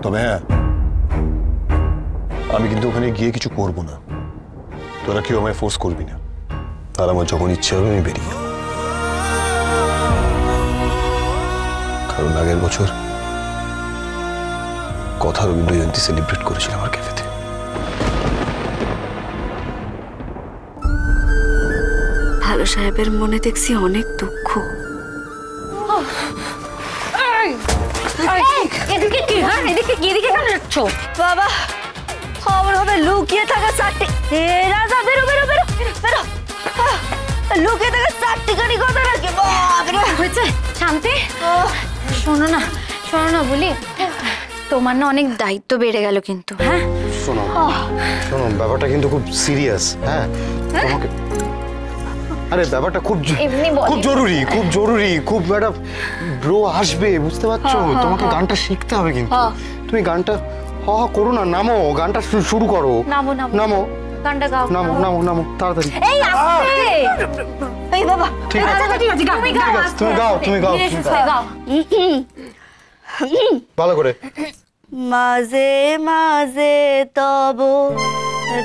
তবে হ্যাঁ, আমি কিন্তু ওখানে গিয়ে কিছু করব না, তোরা কেউ আমায় ফোর্স করবি না, আর আমার যখন ইচ্ছে হবে আমি বেরিয়ে যাবো। কারণ আগের বছর কথা রবীন্দ্র জয়ন্তী সেলিব্রেট করেছিল আমার ক্যাফেতে। ভালো সাহেবের মনে দেখছি অনেক দুঃখ। এদিকে কি? হ্যাঁ, এদিকে কি? এদিকে কেন যাচ্ছ? বাবা, খবর হবে লুকিয়ে থাকা চারটি। হে রাজা, বেরো বেরো বেরো বেরো। লুকিয়ে থাকা চারটি গাড়ি কথা রাখে। হয়েছে শান্তি? শোনো না বলি, তোমার না অনেক দায়িত্ব বেড়ে গেল কিন্তু। হ্যাঁ শোনো শোনো, ব্যাপারটা কিন্তু খুব সিরিয়াস। হ্যাঁ তোমাকে, আরে ব্যাপারটা খুব জরুরি, খুব জরুরি, খুব একটা ব্রো আসবে, বুঝতে পারছো? তোমাকে গানটা শিখতে হবে কিন্তু। তুমি গানটা করো না, নামো, গানটা শুরু করো। নামো গানটা গাও। নামো তাড়াতাড়ি। এই আস্তে। এই বাবা, ঠিক আছে তুমি গাও। ভালো করে। মাঝে মাঝে তব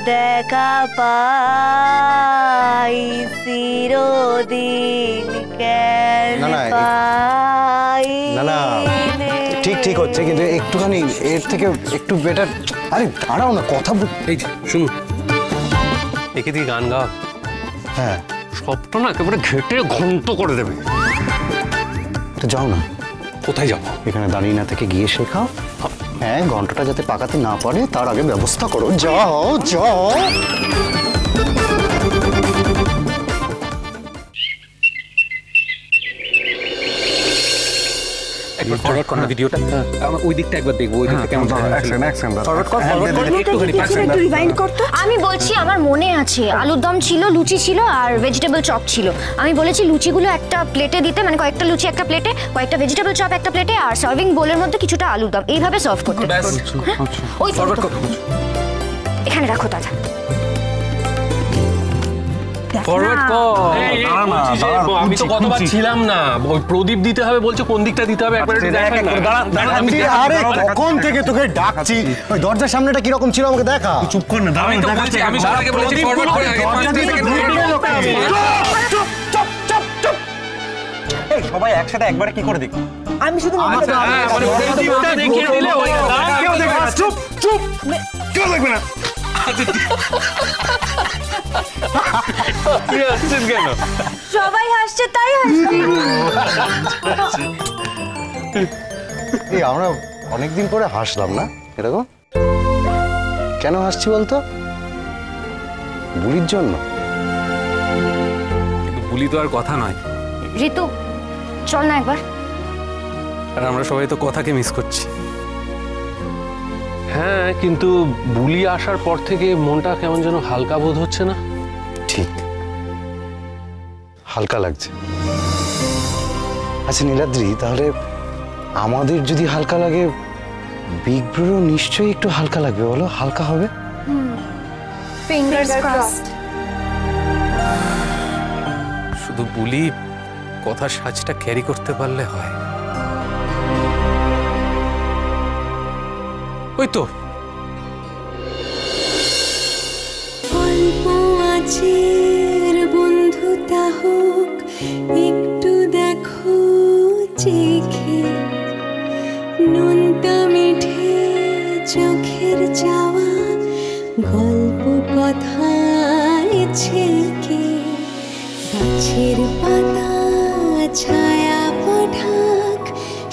দেখা পাই, চিরদিন কেন পাই। না ঠিক হচ্ছে, কিন্তু একটুখানি এর থেকে একটু বেটার। আরে দাঁড়াও না, কথা এই শুনুন, একে দিয়ে গান গাও। হ্যাঁ, সবটা না একেবারে ঘেটে ঘন্ট করে দেবে। তো যাও না। কোথায় যাবো? এখানে দাঁড়িয়ে না থেকে গিয়ে শেখাও। হ্যাঁ, ঘন্টাটা যাতে পাকাতে না পারে তার আগে ব্যবস্থা করো। যাও। একবার ফরওয়ার্ড কর না ভিডিওটা, আমার ওই দিকটা একবার দেখবো, ওই দিকটা কেমন ফরওয়ার্ড কর একটুখানি রিভাইন্ড কর তো। আমি বলছি আমার মনে আছে আলুর দম ছিল, লুচি ছিল আর ভেজিটেবল চপ ছিল। আমি বলেছি লুচিগুলো একটা প্লেটে দিতে, মানে কয়েকটা লুচি একটা প্লেটে, কয়েকটা ভেজিটেবল চপ একটা প্লেটে, আর সার্ভিং বোলের মধ্যে কিছুটা আলুর দম, এইভাবে সার্ভ করতে। ওই ফরওয়ার্ড কর, এখানে রাখো দাদা। ফরওয়ার্ড কর। আমি তো কতবার ছিলাম না, ওই প্রদীপ দিতে হবে বলছে, কোন দিকটা দিতে হবে একবার দেখা। আরে কখন থেকে তোকে ডাকছি, ওই দরজার সামনেটা কি রকম ছিল আমাকে দেখা। চুপ কর না, আমি তো বলছি, আমি সবাইকে বলেছি ফরওয়ার্ড করে আগে 5 মিনিট থেকে এই সবাই একসাথে একবারে কি করে দেখি? আমি শুধু প্রদীপটা দেখিয়ে দিলে ওই কেউ দেখবে না। চুপ কেউ দেখবে না। কেন সবাই হাসছে তাই হাসছি। এই আমরা অনেকদিন পরে হাসলাম না এরকম? কেন হাসছি বলতো? বুলির জন্য। কিন্তু বুলি তো আর কথা নয়। ঋতু, চল না একবার। আর আমরা সবাই তো কথাকে মিস করছি। হ্যাঁ, কিন্তু বুলি আসার পর থেকে মনটা কেমন যেন হালকা বোধ হচ্ছে না? ঠিক, হালকা লাগছে। আচ্ছা নীলাদ্রি, তাহলে আমাদের যদি হালকা লাগে, বিগ ব্রোরও নিশ্চয়ই একটু হালকা লাগবে, বলো? হালকা হবে। Fingers crossed. শুধু বুলি কথার সাজটা ক্যারি করতে পারলে হয়। ওই তো অল্প আছের বন্ধুতা হোক, একটু দেখো চেখে, নোনতা মিঠে চোখের চাওয়া, গল্প কথায় ছেকে, গাছের পাতা ছায়া পাঠাক,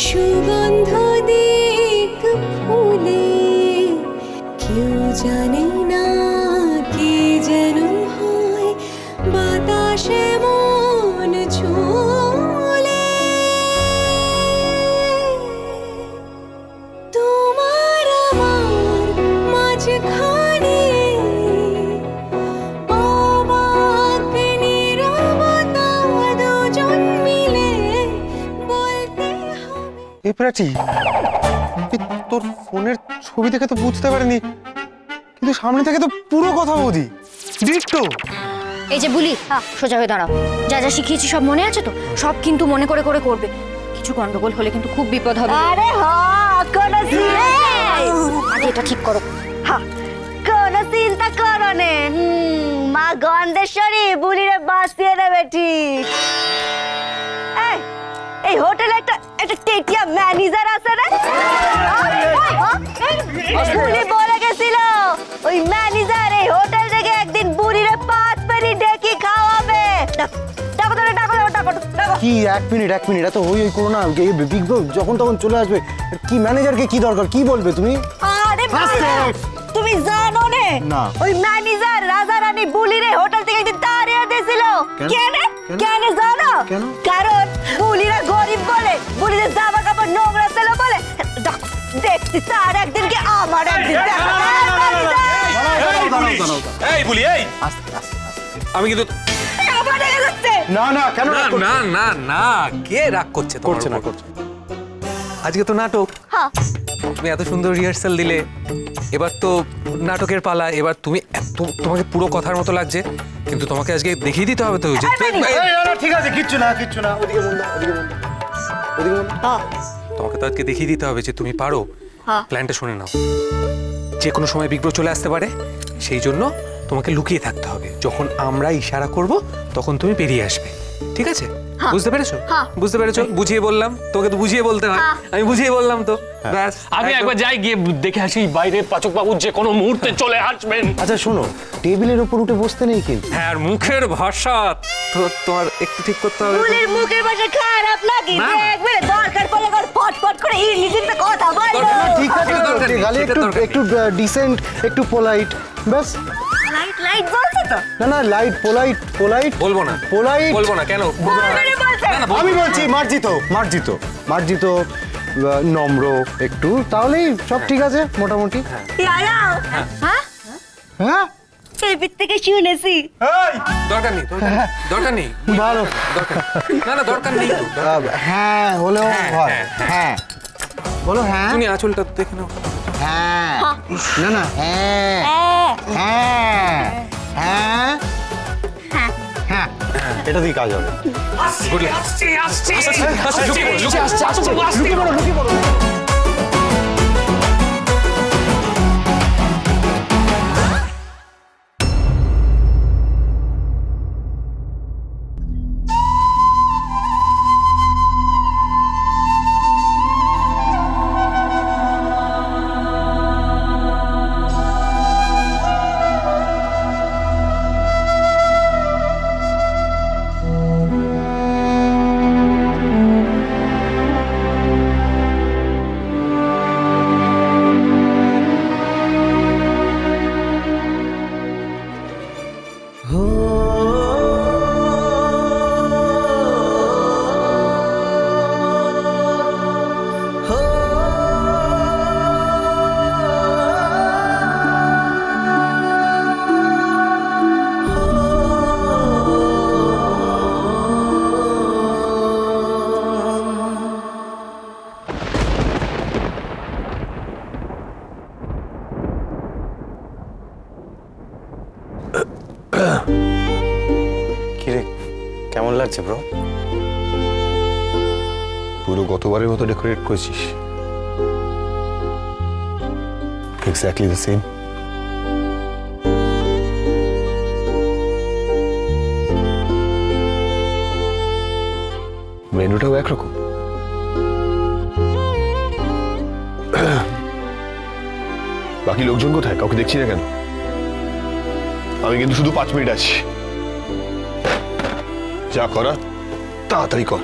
সুগন্ধ দিক ফুলে, কেউ জানে না কি যেন হয় বাতাসে মন ছুলে। তোমার আমার মাঝখানে অবাক নীরবতা, দুজন মিলে বলতে হবে। এই প্রাচী, তোর ফোনের ছবি দেখে তো বুঝতে পারিনি, কিন্তু সামনে থেকে তো পুরো কথা বৌদি ডিট্টো। এই যে বুলি, সোজা হয়ে দাঁড়াও। যা যা শিখিয়েছি সব মনে আছে তো? সব কিন্তু মনে করে করে করবে। কিছু গন্ডগোল হলে কিন্তু খুব বিপদ হবে। আরে হ্যাঁ, কোন ঠিক করো। হ্যাঁ, কোনো চিন্তা করো নে, মা গন্ধেশ্বরী বুড়িরে বাঁচিয়ে নেবে ঠিক। এই হোটেলে একটা টেকিয়া ম্যানেজার আছে না, বুড়ি বলে গেছিল ওই ম্যানেজার এই হোটেল থেকে একদিন বুড়িরে 5 পেরি ডেকি খাওয়াবে। ডাকো ডাকো ডাকো ডাকো ডাকো। কি এক মিনিট এত হই করো না, বিগ বস যখন তখন চলে আসবে। কি ম্যানেজারকে কি দরকার, কি বলবে তুমি? আরে তুমি জানো না ওই ম্যানেজার রাজা রানী বুলিরে হোটেল থেকে একদিন তাড়িয়ে দিয়েছিল। কেন কেন জানো? কারণ বুলিরা গরিব বলে, বুলিদের জামা কাপড় নোংরা ছিল বলে। দেখছি তার একদিন কি আমার একদিন। এই বুলি এই আমি কিন্তু না না কেন না না না কে রাগ করছে? করছে না। আজকে তো নাটক, হ্যাঁ তুমি এত সুন্দর রিহার্সাল দিলে, এবার তো নাটকের পালা। এবার তুমি তোমাকে পুরো কথার মতো লাগছে, কিন্তু তোমাকে আজকে দেখিয়ে দিতে হবে তো। ঠিক আছে, কিচ্ছু না ওদিকে মন দাও, তোমাকে তো আজকে দেখিয়ে দিতে হবে যে তুমি পারো। প্ল্যানটা শুনে নাও, যে কোনো সময় বিগ বস চলে আসতে পারে, সেই জন্য তোমাকে লুকিয়ে থাকতে হবে। যখন আমরা ইশারা করব তখন তুমি বেরিয়ে আসবে, ঠিক আছে? বুঝতে পেরেছো? বুঝতে পেরেছো? বুঝিয়ে বললাম তোমাকে, তো বুঝিয়ে বলতে হয়, আমি বুঝিয়ে বললাম তো ব্যাস। আমি একবার যাই গিয়ে দেখে আসি বাইরে পাচক বাবু যে কোনো মুহূর্তে চলে আসবেন। আচ্ছা শোনো, টেবিলের উপর উঠে বসতে নেই কিন্তু। হ্যাঁ, আর মুখের ভাষা তো তোমার একটু ঠিক করতে হবে। বুলির মুখের ভাষা খারাপ নাকি? দেখবে দরকার পড়লে ফটফট করে ইংলিশে কথা বলো। ঠিক আছে, খালি একটু ডিসেন্ট, একটু পোলাইট, ব্যাস। লাইট বলছে তো? না লাইট, পোলাইট বলবো না, বলবো না। কেন? আমি বলছি মার্জিত নম্র একটু, তাহলেই সব ঠিক আছে মোটামুটি। হ্যাঁ এই পিঠ থেকে শুনেছি। দরকার নেই ভালো, না দরকার নেই তো। হ্যাঁ হলেও হয়। হ্যাঁ বলো, হ্যাঁ তুমি আঁচলটা দেখে নাও। হ্যাঁ না হ্যাঁ হ্যাঁ হ্যাঁ এটা দিয়ে কাজ হবে। লুকিয়ে পড়ো। কিরে কেমন লাগছে ব্রো? পুরো গতবারের মতো ডেকোরেট করেছিস, এক্স্যাক্টলি দ্য সেম। মেনুটাও একরকম। বাকি লোকজন কোথায়? কাউকে দেখছি না কেন? আমি কিন্তু শুধু 5 মিনিট আছি, যা করা তাড়াতাড়ি কর।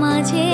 মাঝে